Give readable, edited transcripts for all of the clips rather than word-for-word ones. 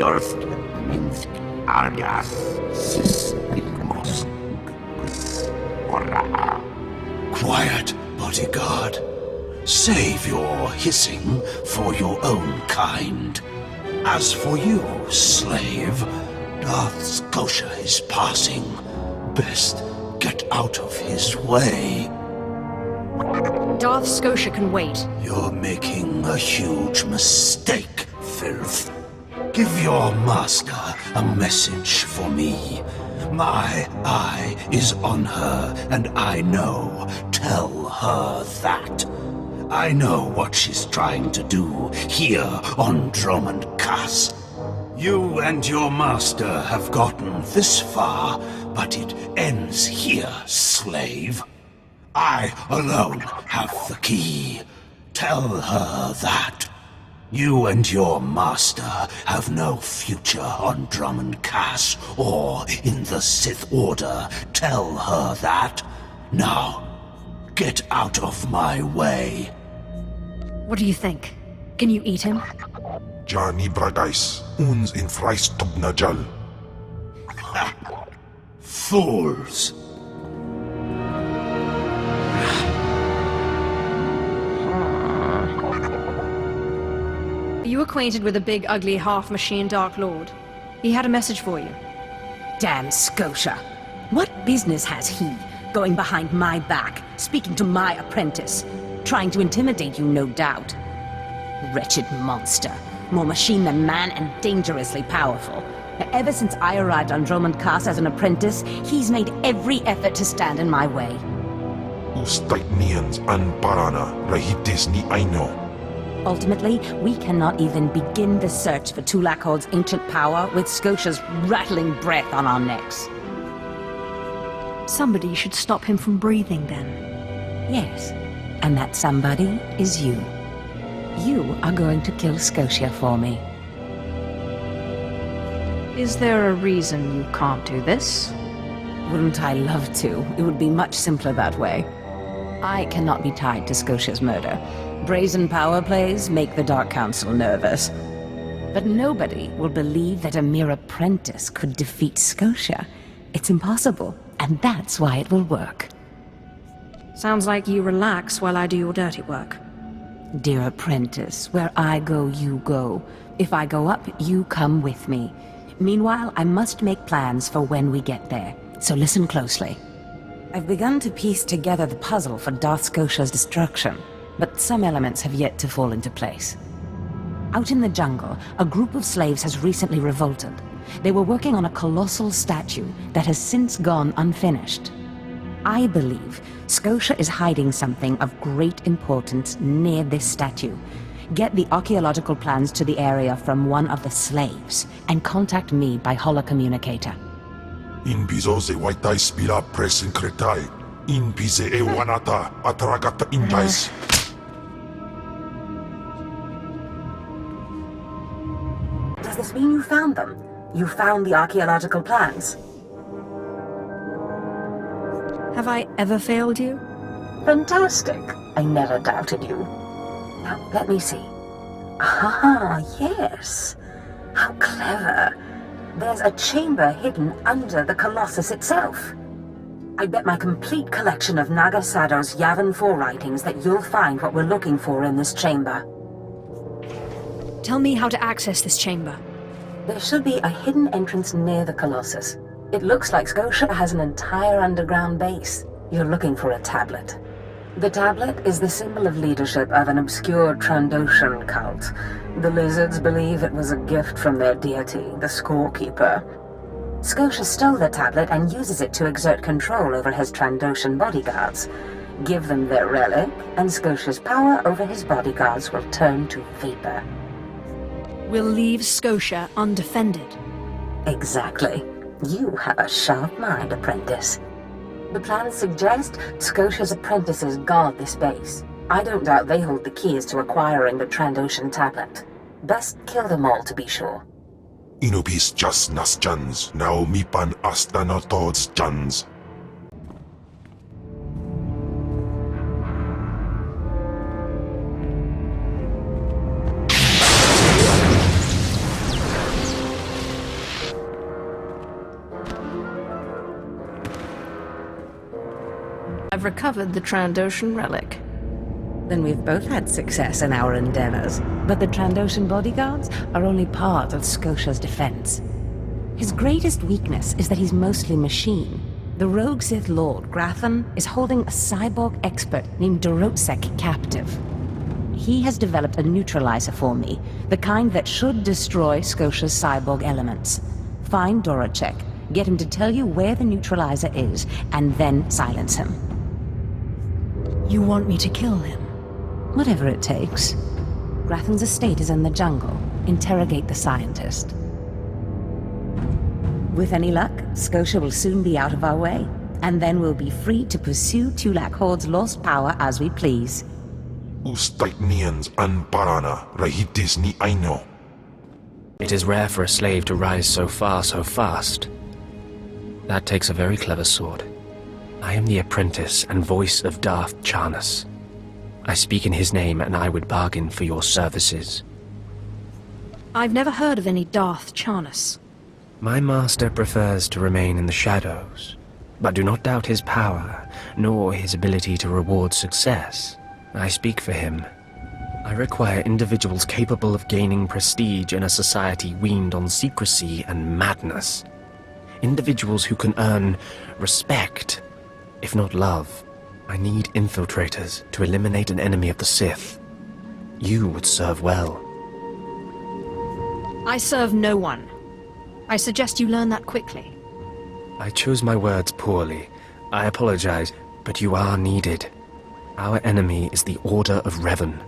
Yorst Minsk Arias Sismos Ora. Quiet, bodyguard. Save your hissing for your own kind. As for you, slave, Darth Scotia is passing. Best get out of his way. Darth Scotia can wait. You're making a huge mistake, Filth. Give your master a message for me. My eye is on her, and I know. Tell her that. I know what she's trying to do here on Dromund Kaas. You and your master have gotten this far, but it ends here, slave. I alone have the key. Tell her that. You and your master have no future on Dromund Kaas or in the Sith Order. Tell her that. Now, get out of my way. What do you think? Can you eat him? Johnny Bragais, uns in Freistobnajal. Fools! Are you acquainted with the big, ugly, half-machine Dark Lord? He had a message for you. Damn Scotia. What business has he going behind my back, speaking to my apprentice? Trying to intimidate you, no doubt. Wretched monster. More machine than man and dangerously powerful. Ever since I arrived on Dromund Kaas as an apprentice, he's made every effort to stand in my way. Ustait nians an parana, rahitis ni aino. Ultimately, we cannot even begin the search for Tulakhod's ancient power with Scotia's rattling breath on our necks. Somebody should stop him from breathing, then. Yes, and that somebody is you. You are going to kill Scotia for me. Is there a reason you can't do this? Wouldn't I love to? It would be much simpler that way. I cannot be tied to Scotia's murder. Brazen power plays make the Dark Council nervous. But nobody will believe that a mere apprentice could defeat Scotia. It's impossible, and that's why it will work. Sounds like you relax while I do your dirty work. Dear apprentice, where I go, you go. If I go up, you come with me. Meanwhile, I must make plans for when we get there, so listen closely. I've begun to piece together the puzzle for Darth Scotia's destruction, but some elements have yet to fall into place. Out in the jungle, a group of slaves has recently revolted. They were working on a colossal statue that has since gone unfinished. I believe Scotia is hiding something of great importance near this statue. Get the archaeological plans to the area from one of the slaves, and contact me by holocommunicator. In bizo ze waitai spila presin kretai. In bize e wanata atragata indais. Does this mean you found them? You found the archaeological plans? Have I ever failed you? Fantastic. I never doubted you. Now, let me see. Ah, yes. How clever. There's a chamber hidden under the Colossus itself. I bet my complete collection of Naga Sado's Yavin 4 writings that you'll find what we're looking for in this chamber. Tell me how to access this chamber. There should be a hidden entrance near the Colossus. It looks like Scotia has an entire underground base. You're looking for a tablet. The tablet is the symbol of leadership of an obscure Trandoshan cult. The lizards believe it was a gift from their deity, the Scorekeeper. Scotia stole the tablet and uses it to exert control over his Trandoshan bodyguards. Give them their relic, and Scotia's power over his bodyguards will turn to vapor. We'll leave Scotia undefended. Exactly. You have a sharp mind, apprentice. The plans suggest Scotia's apprentices guard this base. I don't doubt they hold the keys to acquiring the Trandoshan tablet. Best kill them all to be sure. Inubis jas nas jans, now mipan astana tods jans. have recovered the Trandoshan relic. Then we've both had success in our endeavors. But the Trandoshan bodyguards are only part of Scotia's defense. His greatest weakness is that he's mostly machine. The rogue Sith Lord, Grathan, is holding a cyborg expert named Dorotsek captive. He has developed a neutralizer for me, the kind that should destroy Scotia's cyborg elements. Find Dorotsek, get him to tell you where the neutralizer is, and then silence him. You want me to kill him? Whatever it takes. Grathan's estate is in the jungle. Interrogate the scientist. With any luck, Scotia will soon be out of our way, and then we'll be free to pursue Tulak Horde's lost power as we please. Ustaitnians an parana, rahitis ni aino. It is rare for a slave to rise so far so fast. That takes a very clever sword. I am the apprentice and voice of Darth Charnas. I speak in his name, and I would bargain for your services. I've never heard of any Darth Charnas. My master prefers to remain in the shadows, but do not doubt his power, nor his ability to reward success. I speak for him. I require individuals capable of gaining prestige in a society weaned on secrecy and madness. Individuals who can earn respect, if not love. I need infiltrators to eliminate an enemy of the Sith. You would serve well. I serve no one. I suggest you learn that quickly. I chose my words poorly. I apologize, but you are needed. Our enemy is the Order of Revan,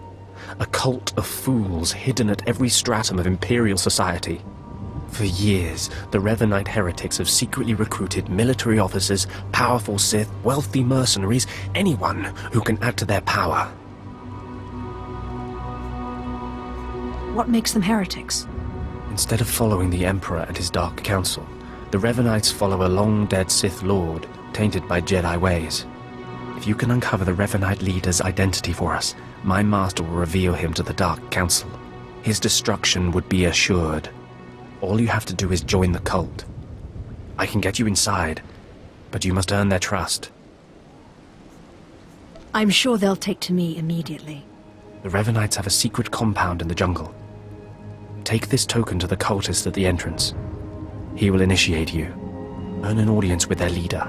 a cult of fools hidden at every stratum of Imperial society. For years, the Revanite heretics have secretly recruited military officers, powerful Sith, wealthy mercenaries, anyone who can add to their power. What makes them heretics? Instead of following the Emperor and his Dark Council, the Revanites follow a long-dead Sith Lord, tainted by Jedi ways. If you can uncover the Revanite leader's identity for us, my master will reveal him to the Dark Council. His destruction would be assured. All you have to do is join the cult. I can get you inside, but you must earn their trust. I'm sure they'll take to me immediately. The Revanites have a secret compound in the jungle. Take this token to the cultist at the entrance. He will initiate you. Earn an audience with their leader.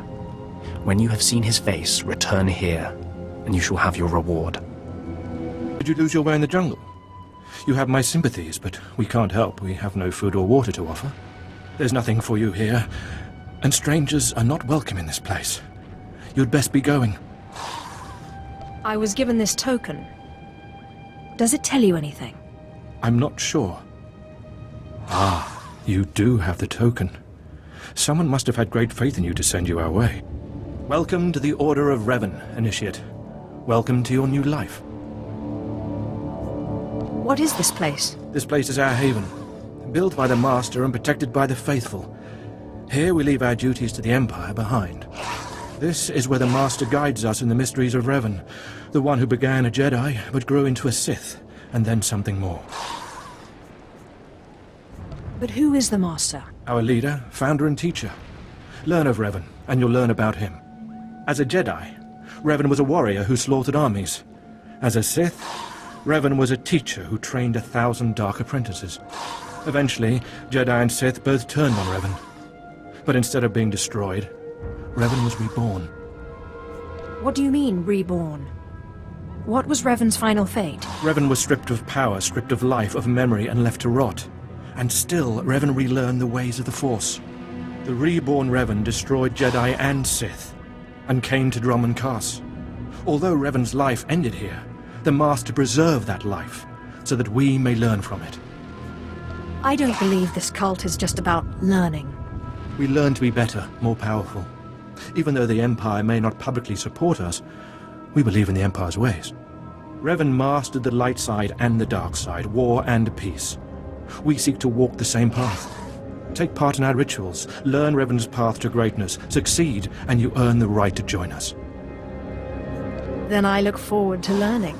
When you have seen his face, return here, and you shall have your reward. Did you lose your way in the jungle? You have my sympathies, but we can't help. We have no food or water to offer. There's nothing for you here, and strangers are not welcome in this place. You'd best be going. I was given this token. Does it tell you anything? I'm not sure. Ah, you do have the token. Someone must have had great faith in you to send you our way. Welcome to the Order of Revan, Initiate. Welcome to your new life. What is this place? This place is our haven, built by the Master and protected by the faithful. Here we leave our duties to the Empire behind. This is where the Master guides us in the mysteries of Revan, the one who began a Jedi but grew into a Sith, and then something more. But who is the Master? Our leader, founder and teacher. Learn of Revan, and you'll learn about him. As a Jedi, Revan was a warrior who slaughtered armies. As a Sith, Revan was a teacher who trained 1,000 dark apprentices. Eventually, Jedi and Sith both turned on Revan. But instead of being destroyed, Revan was reborn. What do you mean, reborn? What was Revan's final fate? Revan was stripped of power, stripped of life, of memory, and left to rot. And still, Revan relearned the ways of the Force. The reborn Revan destroyed Jedi and Sith, and came to Dromund Kaas. Although Revan's life ended here, the Master preserved that life, so that we may learn from it. I don't believe this cult is just about learning. We learn to be better, more powerful. Even though the Empire may not publicly support us, we believe in the Empire's ways. Revan mastered the light side and the dark side, war and peace. We seek to walk the same path. Take part in our rituals, learn Revan's path to greatness, succeed, and you earn the right to join us. Then I look forward to learning.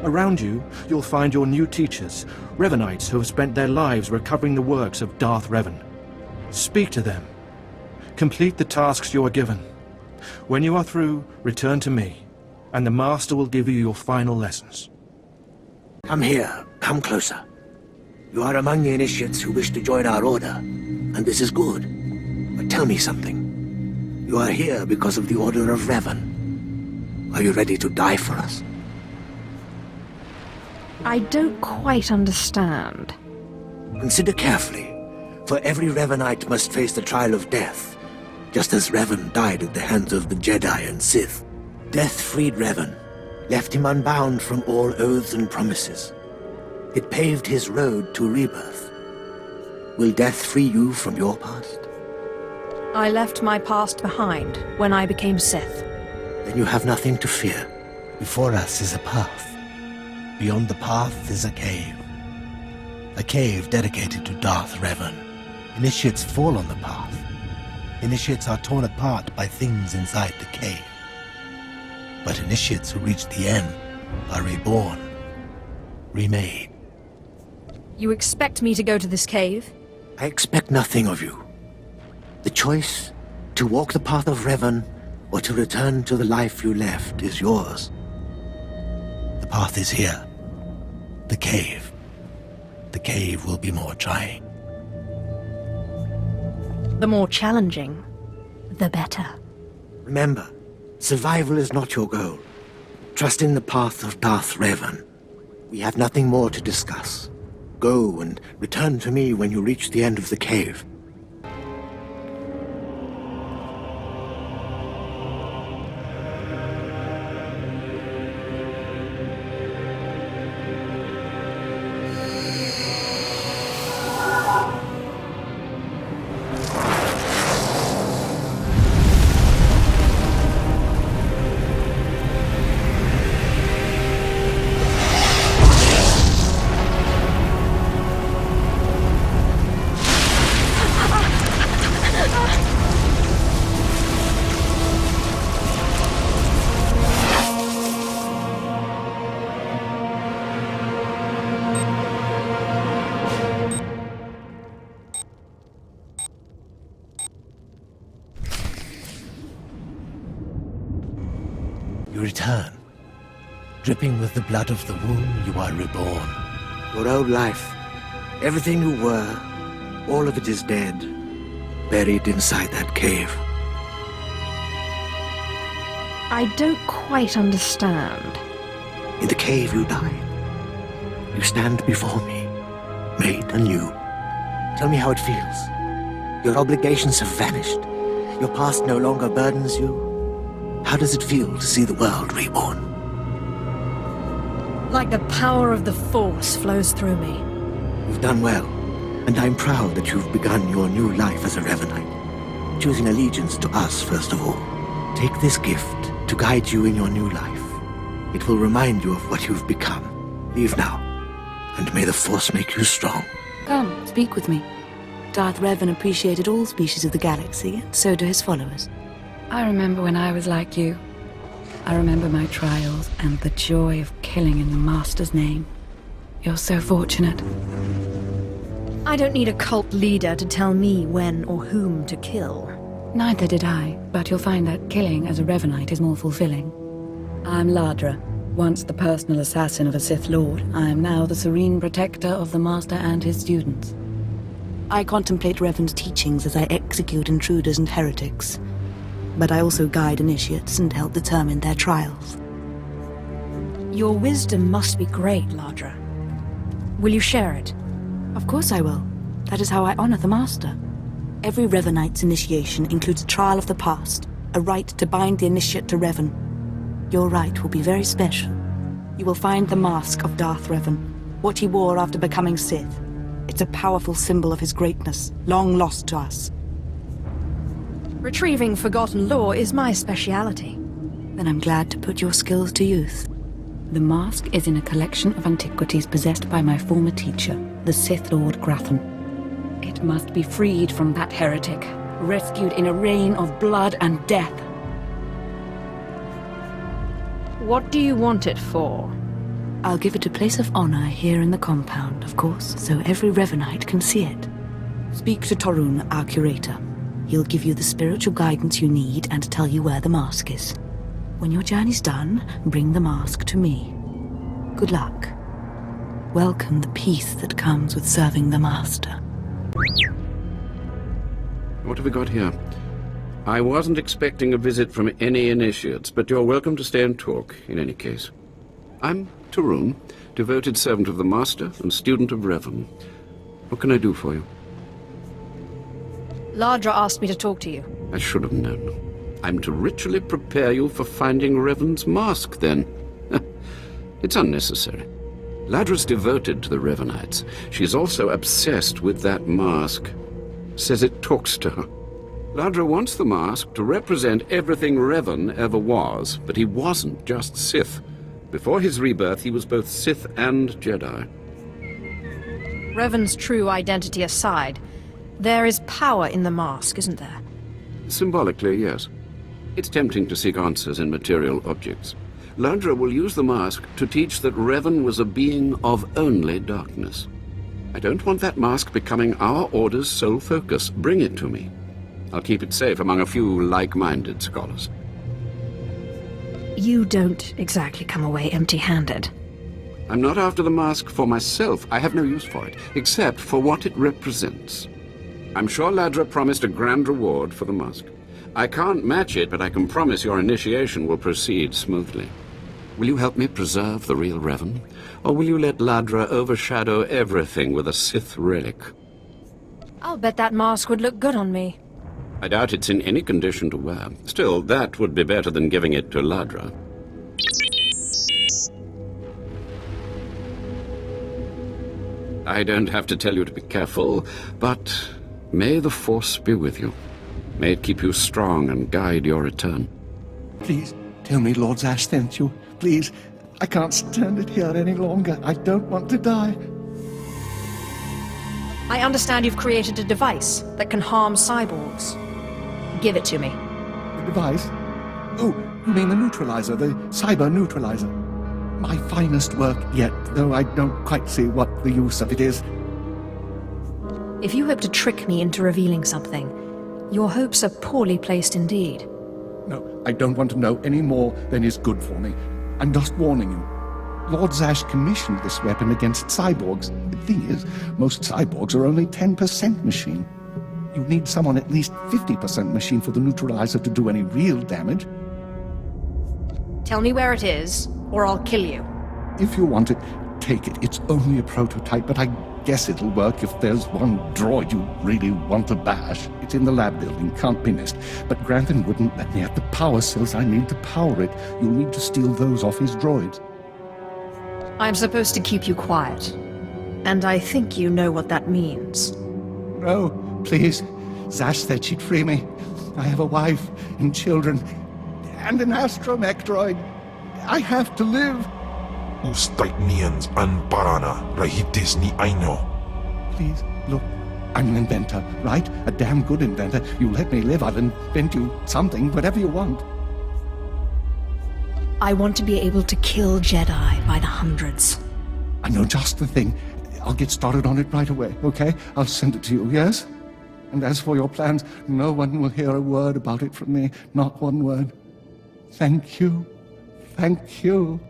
Around you, you'll find your new teachers, Revanites who have spent their lives recovering the works of Darth Revan. Speak to them. Complete the tasks you are given. When you are through, return to me, and the Master will give you your final lessons. Come here. Come closer. You are among the initiates who wish to join our order, and this is good. But tell me something. You are here because of the Order of Revan. Are you ready to die for us? I don't quite understand. Consider carefully, for every Revanite must face the trial of death, just as Revan died at the hands of the Jedi and Sith. Death freed Revan, left him unbound from all oaths and promises. It paved his road to rebirth. Will death free you from your past? I left my past behind when I became Sith. Then you have nothing to fear. Before us is a path. Beyond the path is a cave. A cave dedicated to Darth Revan. Initiates fall on the path. Initiates are torn apart by things inside the cave. But initiates who reach the end are reborn, remade. You expect me to go to this cave? I expect nothing of you. The choice to walk the path of Revan or to return to the life you left is yours. The path is here. The cave. The cave will be more trying. The more challenging, the better. Remember, survival is not your goal. Trust in the path of Darth Revan. We have nothing more to discuss. Go and return to me when you reach the end of the cave. You return. Dripping with the blood of the womb, you are reborn. Your old life, everything you were, all of it is dead, buried inside that cave. I don't quite understand. In the cave you died. You stand before me, made anew. Tell me how it feels. Your obligations have vanished. Your past no longer burdens you. How does it feel to see the world reborn? Like the power of the Force flows through me. You've done well, and I'm proud that you've begun your new life as a Revanite, choosing allegiance to us first of all. Take this gift to guide you in your new life. It will remind you of what you've become. Leave now, and may the Force make you strong. Come, speak with me. Darth Revan appreciated all species of the galaxy, and so do his followers. I remember when I was like you. I remember my trials and the joy of killing in the Master's name. You're so fortunate. I don't need a cult leader to tell me when or whom to kill. Neither did I, but you'll find that killing as a Revanite is more fulfilling. I'm Ladra, once the personal assassin of a Sith Lord. I am now the serene protector of the Master and his students. I contemplate Revan's teachings as I execute intruders and heretics. But I also guide initiates and help determine their trials. Your wisdom must be great, Ladra. Will you share it? Of course I will. That is how I honor the Master. Every Revanite's initiation includes a trial of the past, a rite to bind the initiate to Revan. Your rite will be very special. You will find the mask of Darth Revan, what he wore after becoming Sith. It's a powerful symbol of his greatness, long lost to us. Retrieving forgotten lore is my speciality. Then I'm glad to put your skills to use. The mask is in a collection of antiquities possessed by my former teacher, the Sith Lord Grafan. It must be freed from that heretic, rescued in a reign of blood and death. What do you want it for? I'll give it a place of honor here in the compound, of course, so every Revanite can see it. Speak to Torun, our curator. He'll give you the spiritual guidance you need and tell you where the mask is. When your journey's done, bring the mask to me. Good luck. Welcome the peace that comes with serving the Master. What have we got here? I wasn't expecting a visit from any initiates, but you're welcome to stay and talk, in any case. I'm Tarun, devoted servant of the Master and student of Revan. What can I do for you? Ladra asked me to talk to you. I should have known. I'm to ritually prepare you for finding Revan's mask, then. It's unnecessary. Ladra's devoted to the Revanites. She's also obsessed with that mask. Says it talks to her. Ladra wants the mask to represent everything Revan ever was, but he wasn't just Sith. Before his rebirth, he was both Sith and Jedi. Revan's true identity aside, there is power in the mask, isn't there? Symbolically, yes. It's tempting to seek answers in material objects. Ladra will use the mask to teach that Revan was a being of only darkness. I don't want that mask becoming our Order's sole focus. Bring it to me. I'll keep it safe among a few like-minded scholars. You don't exactly come away empty-handed. I'm not after the mask for myself. I have no use for it, except for what it represents. I'm sure Ladra promised a grand reward for the mask. I can't match it, but I can promise your initiation will proceed smoothly. Will you help me preserve the real Revan? Or will you let Ladra overshadow everything with a Sith relic? I'll bet that mask would look good on me. I doubt it's in any condition to wear. Still, that would be better than giving it to Ladra. I don't have to tell you to be careful, but may the Force be with you. May it keep you strong and guide your return. Please, tell me Lord Zash sent you. Please, I can't stand it here any longer. I don't want to die. I understand you've created a device that can harm cyborgs. Give it to me. The device? Oh, you mean the neutralizer, the cyber neutralizer. My finest work yet, though I don't quite see what the use of it is. If you hope to trick me into revealing something, your hopes are poorly placed indeed. No, I don't want to know any more than is good for me. I'm just warning you. Lord Zash commissioned this weapon against cyborgs. The thing is, most cyborgs are only 10% machine. You need someone at least 50% machine for the neutralizer to do any real damage. Tell me where it is, or I'll kill you. If you want it, take it. It's only a prototype, but I guess it'll work if there's one droid you really want to bash. It's in the lab building, can't be missed. But Grantham wouldn't let me have the power cells I need to power it. You'll need to steal those off his droids. I'm supposed to keep you quiet. And I think you know what that means. No, please. Zash said she'd free me. I have a wife and children, and an astromech droid. I have to live. Ustaitnians and Parana, Rahitis ni Aino. Please, look, I'm an inventor, right? A damn good inventor. You let me live, I'll invent you something, whatever you want. I want to be able to kill Jedi by the hundreds. I know just the thing. I'll get started on it right away, okay? I'll send it to you, yes? And as for your plans, no one will hear a word about it from me. Not one word. Thank you. Thank you.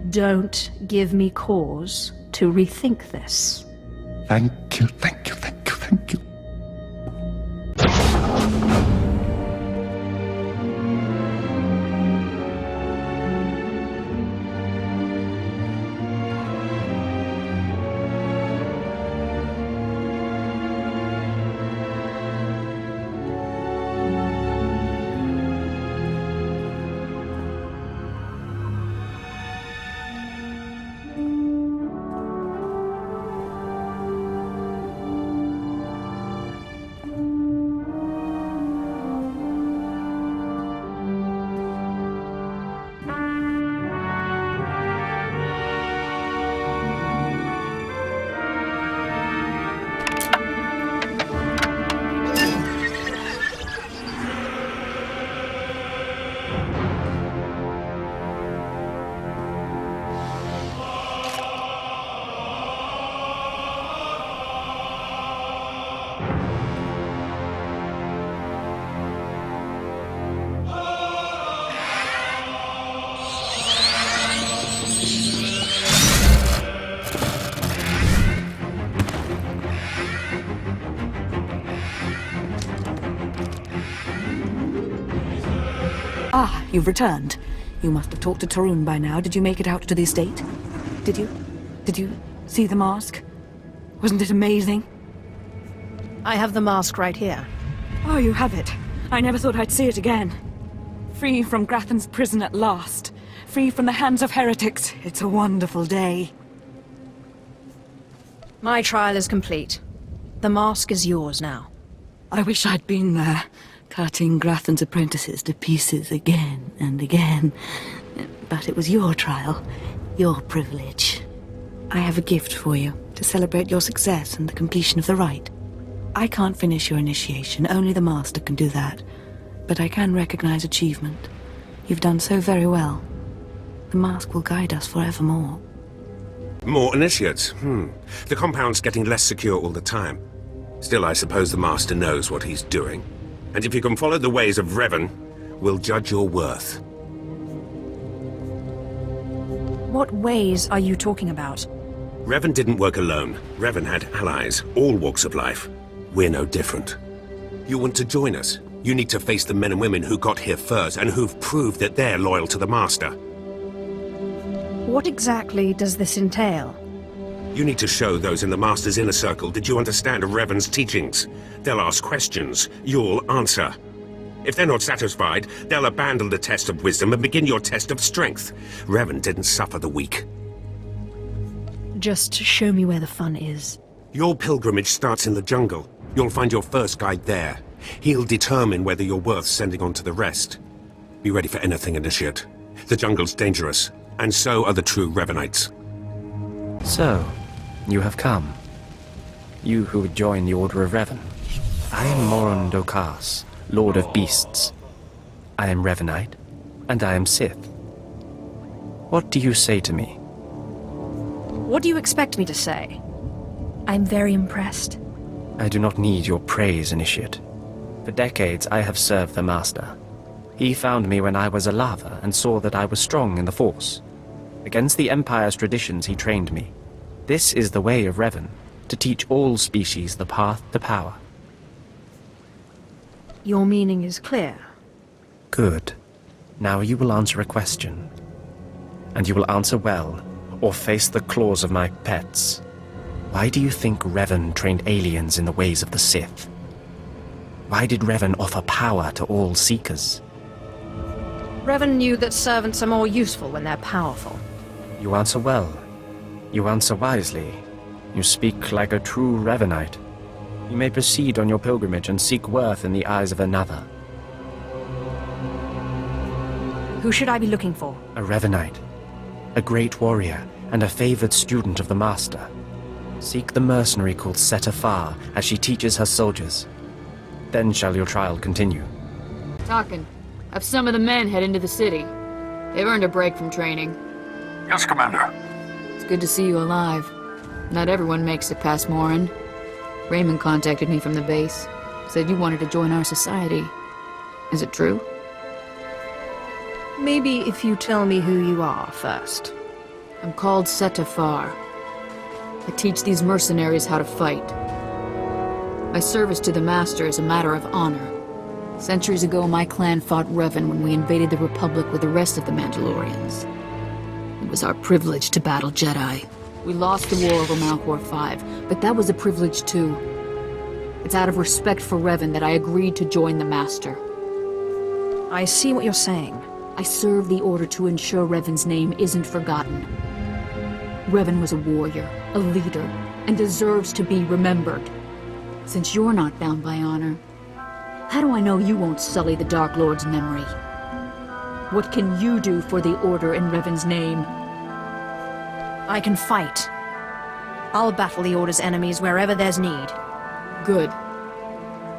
Don't give me cause to rethink this. Thank you, thank you, thank you, thank you. you've returned. You must have talked to Tarun by now. Did you make it out to the estate? Did you? Did you see the mask? Wasn't it amazing? I have the mask right here. Oh, you have it. I never thought I'd see it again. Free from Grathan's prison at last. Free from the hands of heretics. It's a wonderful day. My trial is complete. The mask is yours now. I wish I'd been there, cutting Grathan's apprentices to pieces again and again. But it was your trial, your privilege. I have a gift for you, to celebrate your success and the completion of the rite. I can't finish your initiation, only the Master can do that. But I can recognize achievement. You've done so very well. The mask will guide us forevermore. More initiates? The compound's getting less secure all the time. Still, I suppose the Master knows what he's doing. And if you can follow the ways of Revan, we'll judge your worth. What ways are you talking about? Revan didn't work alone. Revan had allies, all walks of life. We're no different. You want to join us? You need to face the men and women who got here first and who've proved that they're loyal to the Master. What exactly does this entail? You need to show those in the Master's inner circle that you understand Revan's teachings. They'll ask questions. You'll answer. If they're not satisfied, they'll abandon the test of wisdom and begin your test of strength. Revan didn't suffer the weak. Just show me where the fun is. Your pilgrimage starts in the jungle. You'll find your first guide there. He'll determine whether you're worth sending on to the rest. Be ready for anything, Initiate. The jungle's dangerous, and so are the true Revanites. So, you have come. You who would join the Order of Revan. I am Moron Kaas, Lord of Beasts. I am Revanite, and I am Sith. What do you say to me? What do you expect me to say? I'm very impressed. I do not need your praise, Initiate. For decades I have served the Master. He found me when I was a lava and saw that I was strong in the Force. Against the Empire's traditions he trained me. This is the way of Revan, to teach all species the path to power. Your meaning is clear. Good. Now you will answer a question. And you will answer well, or face the claws of my pets. Why do you think Revan trained aliens in the ways of the Sith? Why did Revan offer power to all Seekers? Revan knew that servants are more useful when they're powerful. You answer well. You answer wisely. You speak like a true Revanite. You may proceed on your pilgrimage and seek worth in the eyes of another. Who should I be looking for? A Revanite. A great warrior and a favored student of the Master. Seek the mercenary called Setafar as she teaches her soldiers. Then shall your trial continue. Talking. Have some of the men head into the city. They've earned a break from training. Yes, Commander. It's good to see you alive. Not everyone makes it past Morin. Raymond contacted me from the base. Said you wanted to join our society. Is it true? Maybe if you tell me who you are first. I'm called Setafar. I teach these mercenaries how to fight. My service to the Master is a matter of honor. Centuries ago, my clan fought Revan when we invaded the Republic with the rest of the Mandalorians. It was our privilege to battle Jedi. We lost the war over Malchor 5, but that was a privilege too. It's out of respect for Revan that I agreed to join the Master. I see what you're saying. I serve the Order to ensure Revan's name isn't forgotten. Revan was a warrior, a leader, and deserves to be remembered. Since you're not bound by honor, how do I know you won't sully the Dark Lord's memory? What can you do for the Order in Revan's name? I can fight. I'll battle the Order's enemies wherever there's need. Good.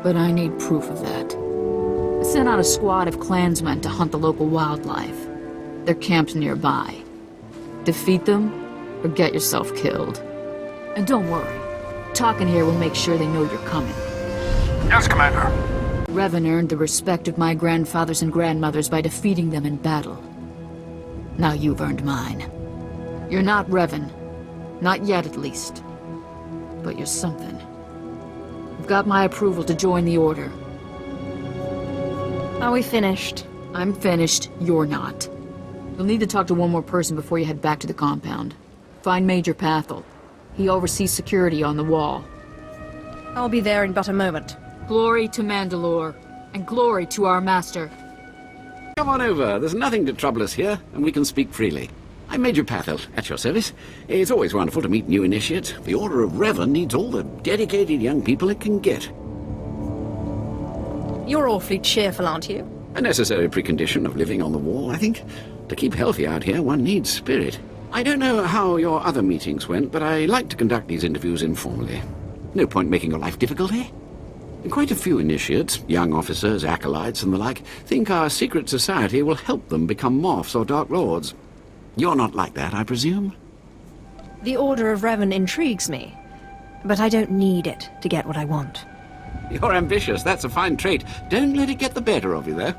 But I need proof of that. I sent out a squad of clansmen to hunt the local wildlife. They're camped nearby. Defeat them, or get yourself killed. And don't worry. Talking here will make sure they know you're coming. Yes, Commander. Revan earned the respect of my grandfathers and grandmothers by defeating them in battle. Now you've earned mine. You're not Revan. Not yet, at least. But you're something. You've got my approval to join the Order. Are we finished? I'm finished. You're not. You'll need to talk to one more person before you head back to the compound. Find Major Pathel. He oversees security on the wall. I'll be there in but a moment. Glory to Mandalore, and glory to our master. Come on over. There's nothing to trouble us here, and we can speak freely. I'm Major Pathel, at your service. It's always wonderful to meet new initiates. The Order of Revan needs all the dedicated young people it can get. You're awfully cheerful, aren't you? A necessary precondition of living on the wall, I think. To keep healthy out here, one needs spirit. I don't know how your other meetings went, but I like to conduct these interviews informally. No point making your life difficult, eh? Quite a few initiates, young officers, acolytes, and the like, think our secret society will help them become morphs or Dark Lords. You're not like that, I presume? The Order of Revan intrigues me, but I don't need it to get what I want. You're ambitious, that's a fine trait. Don't let it get the better of you, though.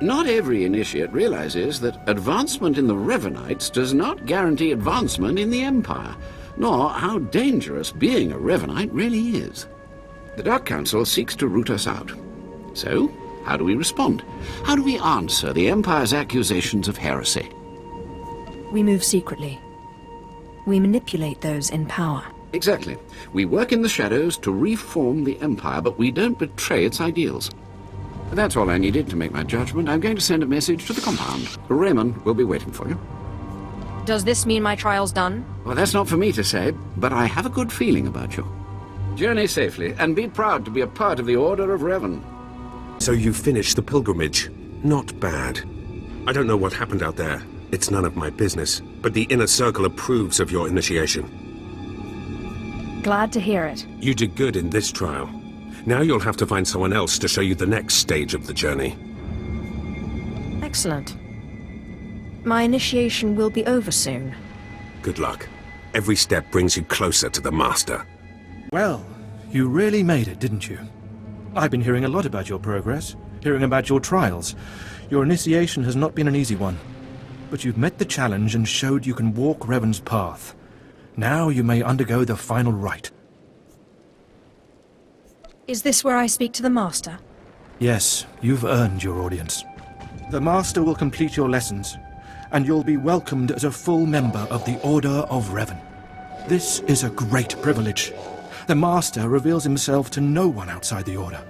Not every initiate realizes that advancement in the Revanites does not guarantee advancement in the Empire, nor how dangerous being a Revanite really is. The Dark Council seeks to root us out. So, how do we respond? How do we answer the Empire's accusations of heresy? We move secretly. We manipulate those in power. Exactly. We work in the shadows to reform the Empire, but we don't betray its ideals. That's all I needed to make my judgment. I'm going to send a message to the compound. Raymond will be waiting for you. Does this mean my trial's done? Well, that's not for me to say, but I have a good feeling about you. Journey safely, and be proud to be a part of the Order of Revan. So you finished the pilgrimage. Not bad. I don't know what happened out there. It's none of my business. But the Inner Circle approves of your initiation. Glad to hear it. You did good in this trial. Now you'll have to find someone else to show you the next stage of the journey. Excellent. My initiation will be over soon. Good luck. Every step brings you closer to the Master. Well, you really made it, didn't you? I've been hearing a lot about your progress, hearing about your trials. Your initiation has not been an easy one. But you've met the challenge and showed you can walk Revan's path. Now you may undergo the final rite. Is this where I speak to the Master? Yes, you've earned your audience. The Master will complete your lessons, and you'll be welcomed as a full member of the Order of Revan. This is a great privilege. The Master reveals himself to no one outside the Order.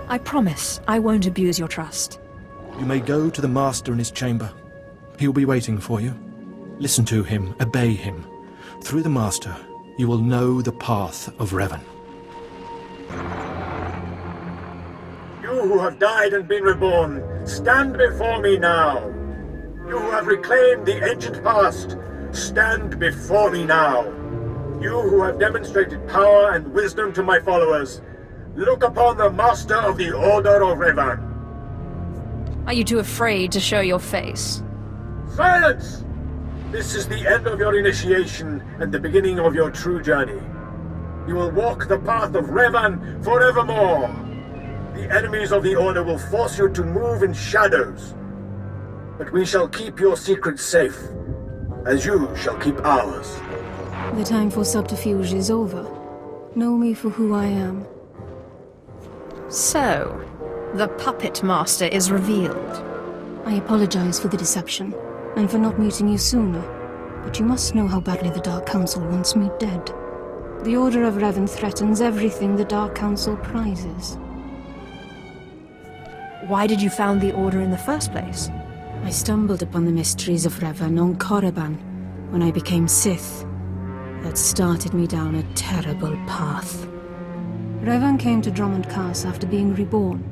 I promise I won't abuse your trust. You may go to the Master in his chamber. He'll be waiting for you. Listen to him, obey him. Through the Master, you will know the path of Revan. You who have died and been reborn, stand before me now. You who have reclaimed the ancient past, stand before me now. You who have demonstrated power and wisdom to my followers, look upon the Master of the Order of Revan. Are you too afraid to show your face? Silence! This is the end of your initiation and the beginning of your true journey. You will walk the path of Revan forevermore. The enemies of the Order will force you to move in shadows. But we shall keep your secrets safe, as you shall keep ours. The time for subterfuge is over. Know me for who I am. So, the Puppet Master is revealed. I apologize for the deception, and for not meeting you sooner. But you must know how badly the Dark Council wants me dead. The Order of Revan threatens everything the Dark Council prizes. Why did you found the Order in the first place? I stumbled upon the mysteries of Revan on Korriban when I became Sith. That started me down a terrible path. Revan came to Dromund Kaas after being reborn.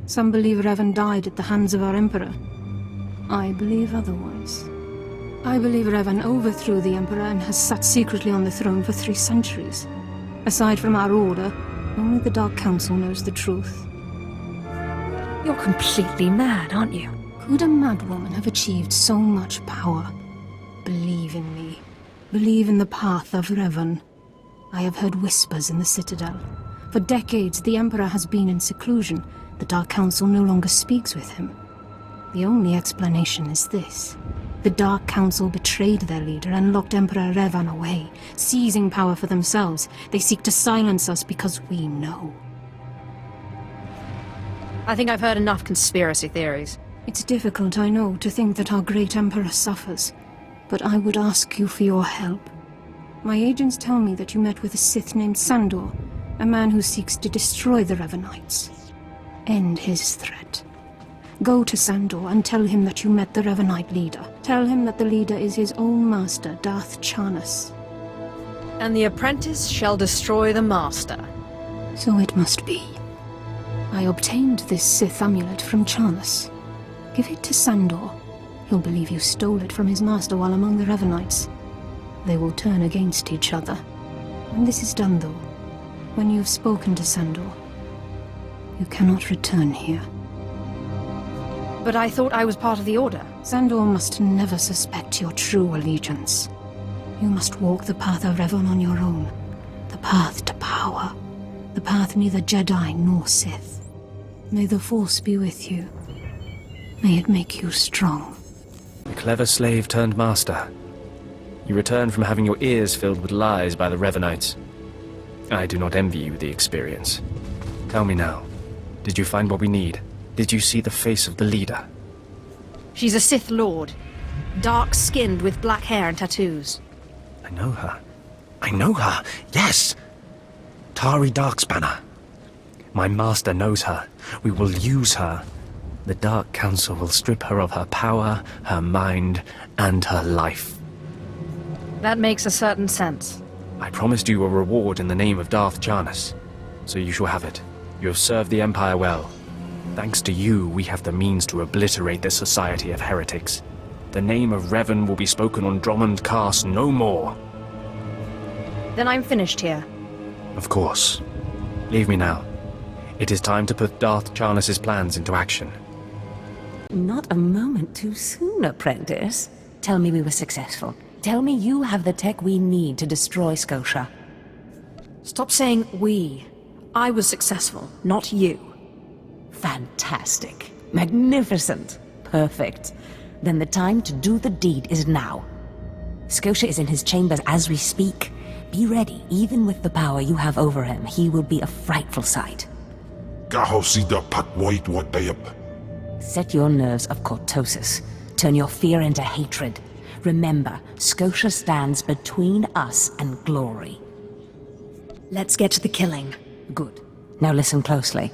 Some believe Revan died at the hands of our Emperor. I believe otherwise. I believe Revan overthrew the Emperor and has sat secretly on the throne for 3 centuries. Aside from our Order, only the Dark Council knows the truth. You're completely mad, aren't you? Could a madwoman have achieved so much power? Believe in me. Believe in the path of Revan. I have heard whispers in the Citadel. For decades, the Emperor has been in seclusion. The Dark Council no longer speaks with him. The only explanation is this. The Dark Council betrayed their leader and locked Emperor Revan away. Seizing power for themselves, they seek to silence us because we know. I think I've heard enough conspiracy theories. It's difficult, I know, to think that our great Emperor suffers, but I would ask you for your help. My agents tell me that you met with a Sith named Sandor, a man who seeks to destroy the Revenites. End his threat. Go to Sandor and tell him that you met the Revenite leader. Tell him that the leader is his own master, Darth Charnas. And the apprentice shall destroy the master. So it must be. I obtained this Sith amulet from Charnas. Give it to Sandor. He'll believe you stole it from his master while among the Revenites. They will turn against each other. When this is done, though, when you've spoken to Sandor, you cannot return here. But I thought I was part of the Order. Sandor must never suspect your true allegiance. You must walk the path of Revan on your own. The path to power. The path neither Jedi nor Sith. May the Force be with you. May it make you strong. A clever slave turned master. You return from having your ears filled with lies by the Revenites. I do not envy you the experience. Tell me now, did you find what we need? Did you see the face of the leader? She's a Sith Lord. Dark-skinned with black hair and tattoos. I know her. I know her, yes! Tari Darkspanner. My master knows her. We will use her. The Dark Council will strip her of her power, her mind, and her life. That makes a certain sense. I promised you a reward in the name of Darth Charnas, so you shall have it. You have served the Empire well. Thanks to you, we have the means to obliterate this society of heretics. The name of Revan will be spoken on Dromund Kaas no more. Then I'm finished here. Of course. Leave me now. It is time to put Darth Charnas' plans into action. Not a moment too soon, apprentice. Tell me we were successful. Tell me you have the tech we need to destroy Scotia. Stop saying we. I was successful, not you. Fantastic. Magnificent. Perfect. Then the time to do the deed is now. Scotia is in his chambers as we speak. Be ready. Even with the power you have over him, he will be a frightful sight. Set your nerves of cortosis. Turn your fear into hatred. Remember, Scotia stands between us and glory. Let's get to the killing. Good. Now listen closely.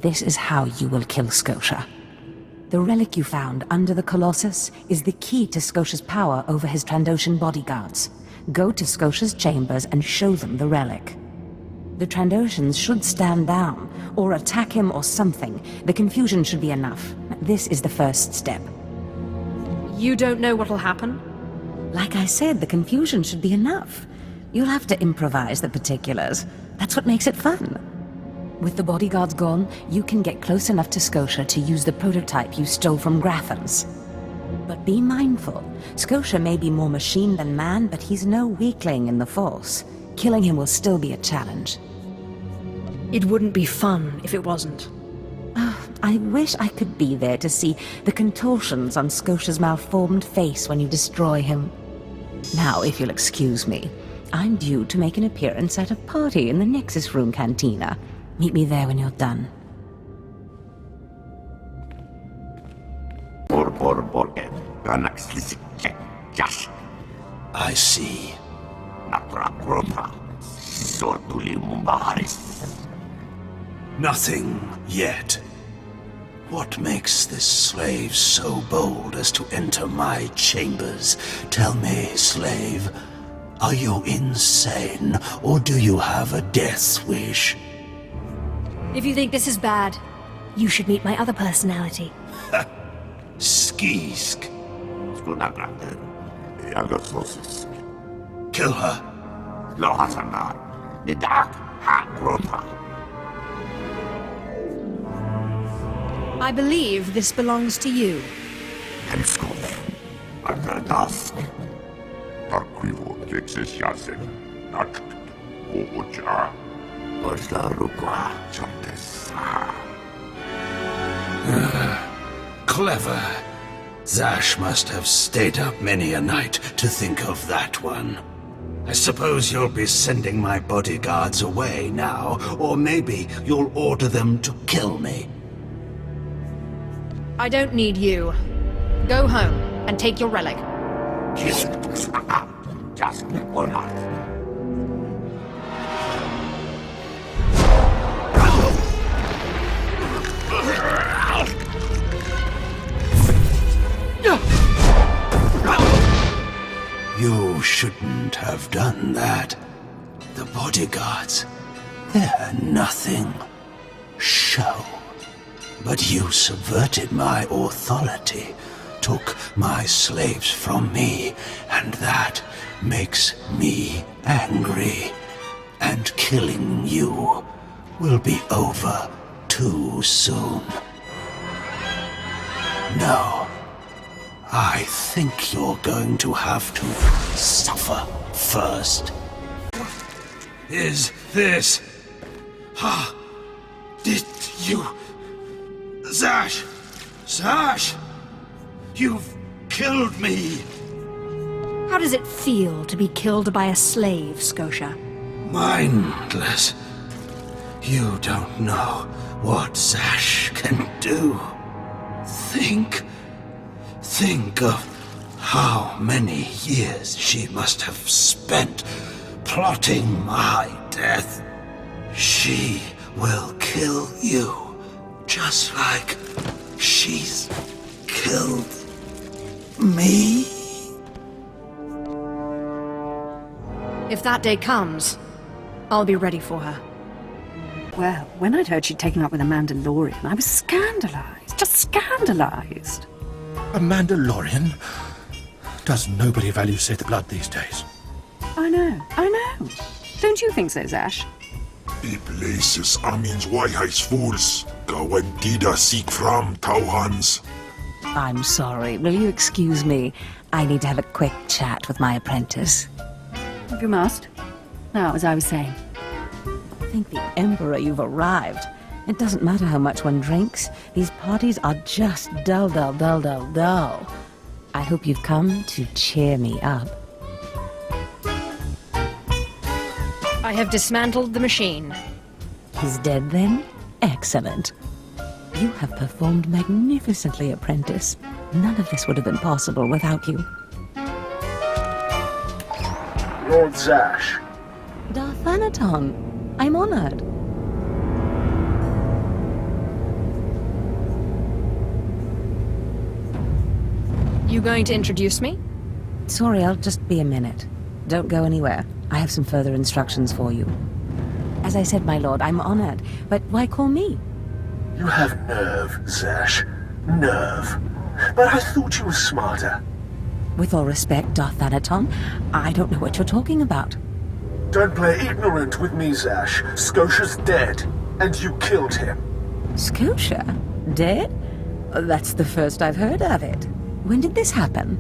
This is how you will kill Scotia. The relic you found under the Colossus is the key to Scotia's power over his Trandoshan bodyguards. Go to Scotia's chambers and show them the relic. The Trandoshans should stand down, or attack him or something. The confusion should be enough. This is the first step. You don't know what'll happen? Like I said, the confusion should be enough. You'll have to improvise the particulars. That's what makes it fun. With the bodyguards gone, you can get close enough to Scotia to use the prototype you stole from Grathans. But be mindful. Scotia may be more machine than man, but he's no weakling in the Force. Killing him will still be a challenge. It wouldn't be fun if it wasn't. I wish I could be there to see the contortions on Scotia's malformed face when you destroy him. Now, if you'll excuse me, I'm due to make an appearance at a party in the Nexus Room Cantina. Meet me there when you're done. I see. Nothing yet. What makes this slave so bold as to enter my chambers? Tell me, slave, are you insane, or do you have a death wish? If you think this is bad, you should meet my other personality. Skisk. Kill her. I believe this belongs to you. Clever. Zash must have stayed up many a night to think of that one. I suppose you'll be sending my bodyguards away now, or maybe you'll order them to kill me. I don't need you. Go home and take your relic. Just one heart. You shouldn't have done that. The bodyguards, they're nothing. Show. But you subverted my authority, took my slaves from me, and that makes me angry. And killing you will be over too soon. No. I think you're going to have to suffer first. What is this? Ha! Did you... Zash! Zash! You've killed me! How does it feel to be killed by a slave, Scotia? Mindless. You don't know what Zash can do. Think of how many years she must have spent plotting my death. She will kill you, just like she's killed me. If that day comes, I'll be ready for her. Well, when I'd heard she'd taken up with a Mandalorian, I was scandalized. Just scandalized. A Mandalorian? Does nobody value Sith blood these days? I know. Don't you think so, Zash? The places Amin's Waiheis fools. Gawantida seek from Tauhans. I'm sorry. Will you excuse me? I need to have a quick chat with my apprentice. You must. Now, as I was saying, thank the Emperor you've arrived. It doesn't matter how much one drinks. These parties are just dull. I hope you've come to cheer me up. I have dismantled the machine. He's dead then? Excellent. You have performed magnificently, apprentice. None of this would have been possible without you. Lord Zash. Darthanaton, I'm honored. You going to introduce me? Sorry, I'll just be a minute. Don't go anywhere. I have some further instructions for you. As I said, my lord, I'm honored, but why call me? You have nerve, Zash. Nerve. But I thought you were smarter. With all respect, Darthanaton, I don't know what you're talking about. Don't play ignorant with me, Zash. Scotia's dead, and you killed him. Scotia? Dead? That's the first I've heard of it. When did this happen?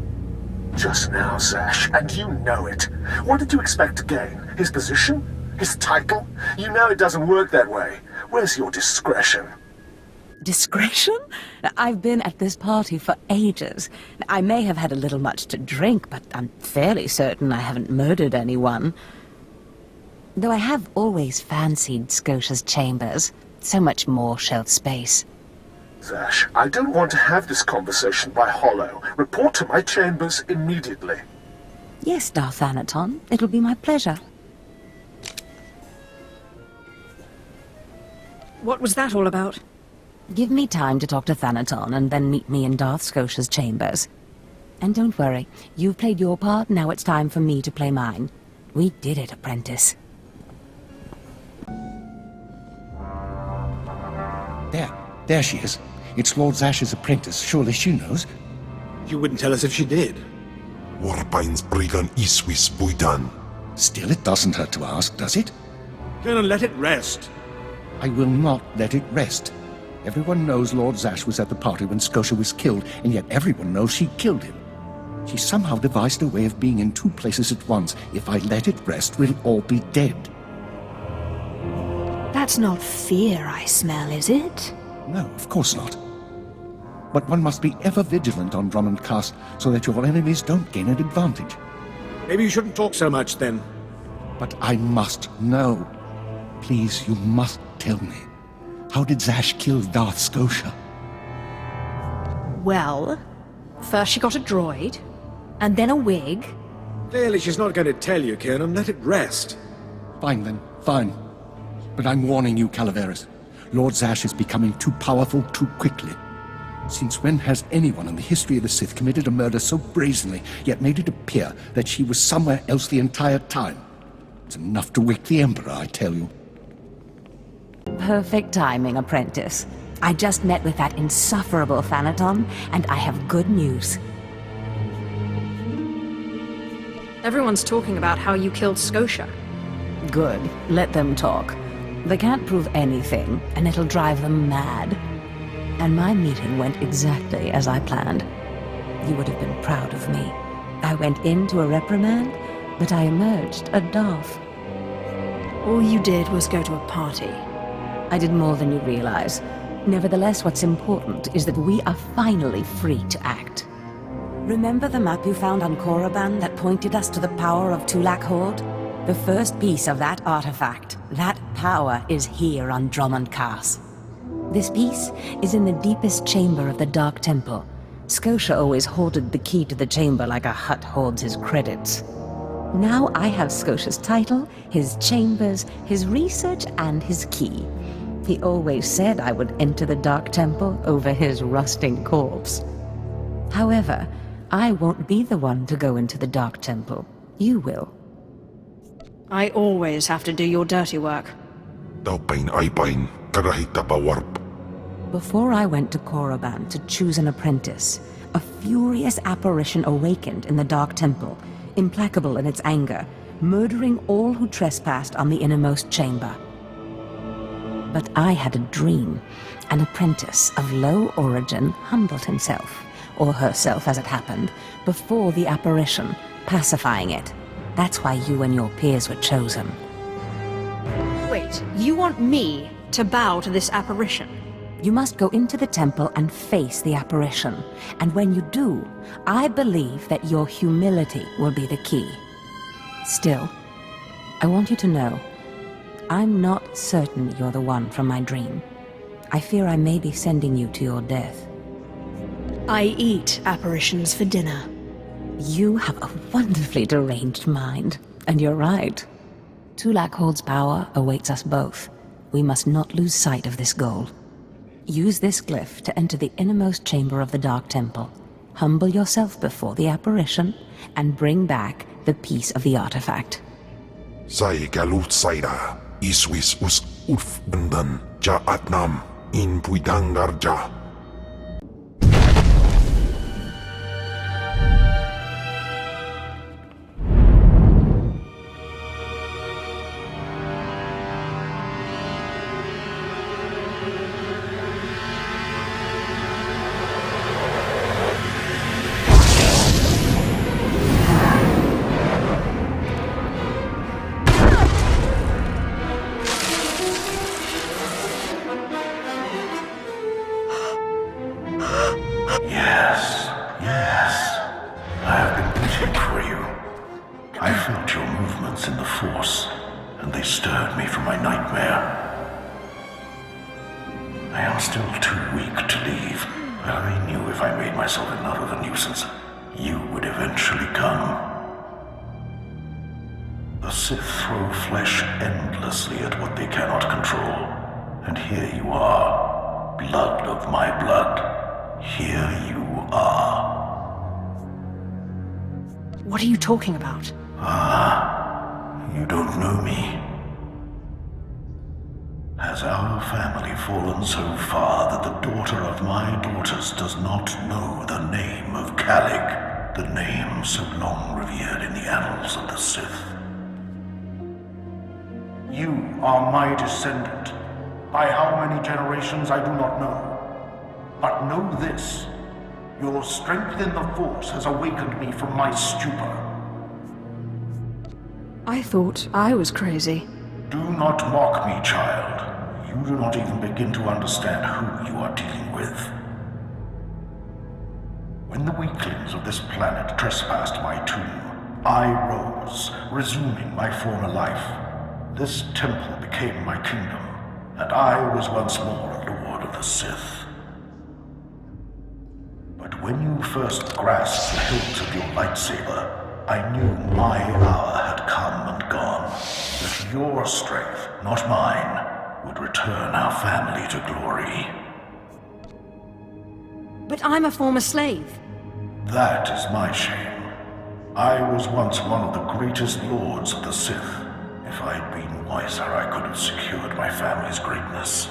Just now, Zash, and you know it. What did you expect to gain? His position? His title? You know it doesn't work that way. Where's your discretion? Discretion? I've been at this party for ages. I may have had a little much to drink, but I'm fairly certain I haven't murdered anyone. Though I have always fancied Scotia's chambers. So much more shelf space. Zash, I don't want to have this conversation by hollow. Report to my chambers immediately. Yes, Darthanaton. It'll be my pleasure. What was that all about? Give me time to talk to Thanaton, and then meet me in Darth Scotia's chambers. And don't worry, you've played your part, now it's time for me to play mine. We did it, apprentice. There she is. It's Lord Zash's apprentice. Surely she knows. You wouldn't tell us if she did. Warpine's Brigan Iswis Buidan. Still, it doesn't hurt to ask, does it? Colonel, let it rest. I will not let it rest. Everyone knows Lord Zash was at the party when Scotia was killed, and yet everyone knows she killed him. She somehow devised a way of being in two places at once. If I let it rest, we'll all be dead. That's not fear I smell, is it? No, of course not. But one must be ever vigilant on Dromund Kaas so that your enemies don't gain an advantage. Maybe you shouldn't talk so much, then. But I must know. Please, you must tell me. How did Zash kill Darth Scotia? Well, first she got a droid, and then a wig. Clearly she's not going to tell you, Kiernan. Let it rest. Fine then, fine. But I'm warning you, Calaveras. Lord Zash is becoming too powerful too quickly. Since when has anyone in the history of the Sith committed a murder so brazenly, yet made it appear that she was somewhere else the entire time? It's enough to wake the Emperor, I tell you. Perfect timing, apprentice. I just met with that insufferable Thanaton, and I have good news. Everyone's talking about how you killed Scotia. Good. Let them talk. They can't prove anything, and it'll drive them mad. And my meeting went exactly as I planned. You would have been proud of me. I went into a reprimand, but I emerged a Darth. All you did was go to a party. I did more than you realize. Nevertheless, what's important is that we are finally free to act. Remember the map you found on Korriban that pointed us to the power of Tulak Horde? The first piece of that artifact, that power, is here on Dromund Kaas. This piece is in the deepest chamber of the Dark Temple. Scotia always hoarded the key to the chamber like a Hutt hoards his credits. Now I have Scotia's title, his chambers, his research, and his key. He always said I would enter the Dark Temple over his rusting corpse. However, I won't be the one to go into the Dark Temple. You will. I always have to do your dirty work. Before I went to Korriban to choose an apprentice, a furious apparition awakened in the Dark Temple, implacable in its anger, murdering all who trespassed on the innermost chamber. But I had a dream. An apprentice of low origin humbled himself, or herself as it happened, before the apparition, pacifying it. That's why you and your peers were chosen. Wait, you want me to bow to this apparition? You must go into the temple and face the apparition. And when you do, I believe that your humility will be the key. Still, I want you to know, I'm not certain you're the one from my dream. I fear I may be sending you to your death. I eat apparitions for dinner. You have a wonderfully deranged mind, and you're right. Tulak Horde's power awaits us both. We must not lose sight of this goal. Use this glyph to enter the innermost chamber of the Dark Temple. Humble yourself before the apparition, and bring back the piece of the artifact. Sai galut saira, iswis us ulf bendan, ja atnam, in puidangarja. The Sith throw flesh endlessly at what they cannot control. And here you are, blood of my blood. Here you are. What are you talking about? You don't know me. Has our family fallen so far that the daughter of my daughters does not know the name of Calig, the name so long revered in the annals of the Sith? You are my descendant. By how many generations I do not know. But know this, your strength in the Force has awakened me from my stupor. I thought I was crazy. Do not mock me, child. You do not even begin to understand who you are dealing with. When the weaklings of this planet trespassed my tomb, I rose, resuming my former life. This temple became my kingdom, and I was once more a lord of the Sith. When you first grasped the hilt of your lightsaber, I knew my hour had come and gone. That your strength, not mine, would return our family to glory. But I'm a former slave. That is my shame. I was once one of the greatest lords of the Sith. If I had been wiser, I could have secured my family's greatness.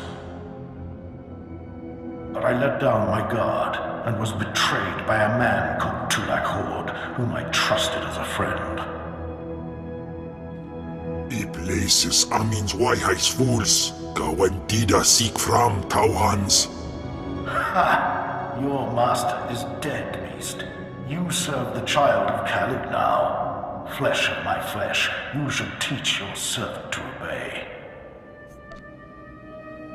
But I let down my guard and was betrayed by a man called Tulak Hord, whom I trusted as a friend. Places amins wajhais fools, gawantida seek from Tauhans. Ha! Your master is dead, beast. You serve the child of Khalid now. Flesh of my flesh, you should teach your servant to obey.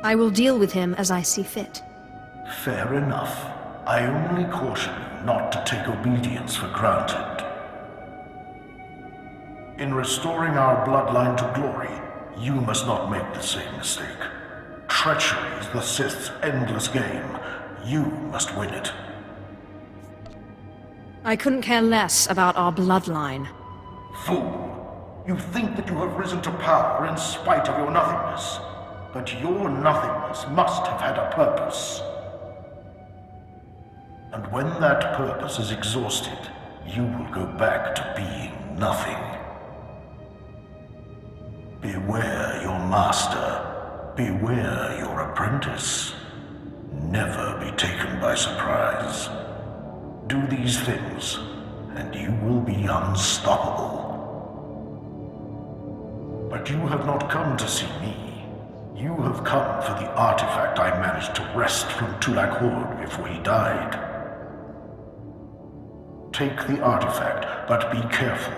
I will deal with him as I see fit. Fair enough. I only caution you not to take obedience for granted. In restoring our bloodline to glory, you must not make the same mistake. Treachery is the Sith's endless game. You must win it. I couldn't care less about our bloodline. Fool! You think that you have risen to power in spite of your nothingness. But your nothingness must have had a purpose. And when that purpose is exhausted, you will go back to being nothing. Beware your master. Beware your apprentice. Never be taken by surprise. Do these things, and you will be unstoppable. But you have not come to see me. You have come for the artifact I managed to wrest from Tulak Hord before he died. Take the artifact, but be careful.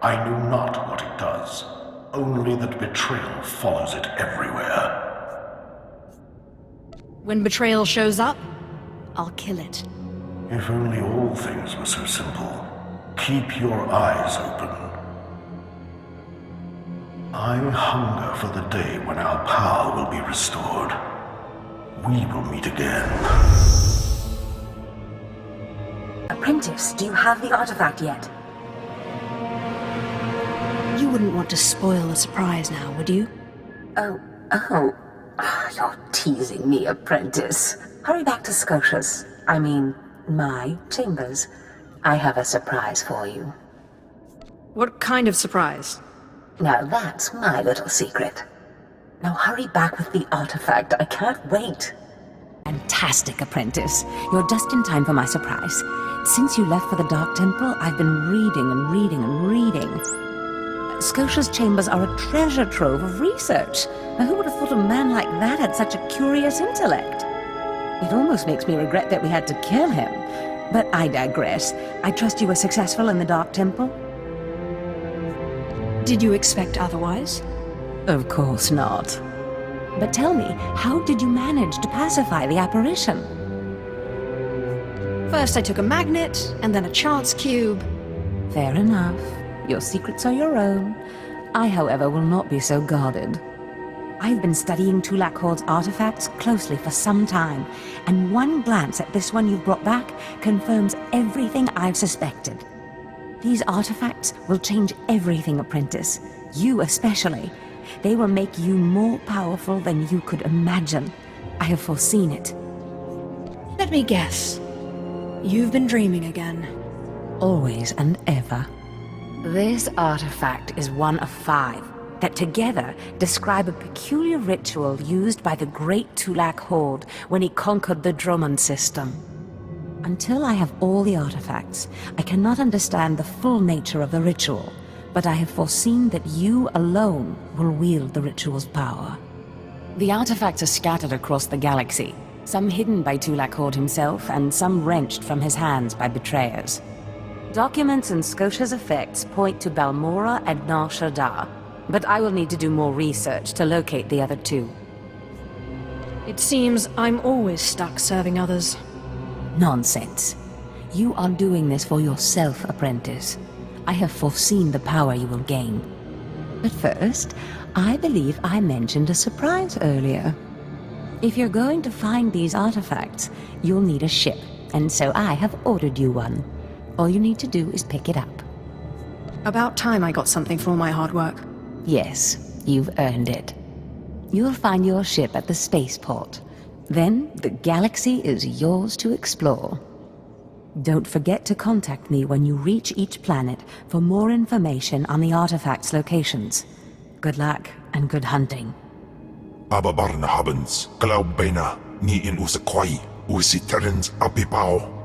I know not what it does. Only that betrayal follows it everywhere. When betrayal shows up, I'll kill it. If only all things were so simple. Keep your eyes open. I hunger for the day when our power will be restored. We will meet again. Apprentice, do you have the artifact yet? You wouldn't want to spoil the surprise now, would you? Oh. You're teasing me, Apprentice. Hurry back to Scotia's. I mean, my chambers. I have a surprise for you. What kind of surprise? Now that's my little secret. Now hurry back with the artifact. I can't wait. Fantastic, Apprentice. You're just in time for my surprise. Since you left for the Dark Temple, I've been reading. Scotia's chambers are a treasure trove of research. Now, who would have thought a man like that had such a curious intellect? It almost makes me regret that we had to kill him. But I digress. I trust you were successful in the Dark Temple? Did you expect otherwise? Of course not. But tell me, how did you manage to pacify the apparition? First I took a magnet, and then a chance cube. Fair enough. Your secrets are your own. I, however, will not be so guarded. I've been studying Tulak Hord's artifacts closely for some time, and one glance at this one you've brought back confirms everything I've suspected. These artifacts will change everything, Apprentice. You especially. They will make you more powerful than you could imagine. I have foreseen it. Let me guess. You've been dreaming again. Always and ever. This artifact is one of 5 that together describe a peculiar ritual used by the great Tulak Hord when he conquered the Dromund system. Until I have all the artifacts, I cannot understand the full nature of the ritual, but I have foreseen that you alone will wield the ritual's power. The artifacts are scattered across the galaxy, some hidden by Tulak Hord himself and some wrenched from his hands by betrayers. Documents and Scotia's effects point to Balmora and Nar Shaddaa, but I will need to do more research to locate the other 2. It seems I'm always stuck serving others. Nonsense. You are doing this for yourself, Apprentice. I have foreseen the power you will gain. But first, I believe I mentioned a surprise earlier. If you're going to find these artifacts, you'll need a ship, and so I have ordered you one. All you need to do is pick it up. About time I got something for all my hard work. Yes, you've earned it. You'll find your ship at the spaceport. Then the galaxy is yours to explore. Don't forget to contact me when you reach each planet for more information on the artifact's locations. Good luck and good hunting. Ababarna habens, Glaubena, ni in usakwai, usi terens apipao.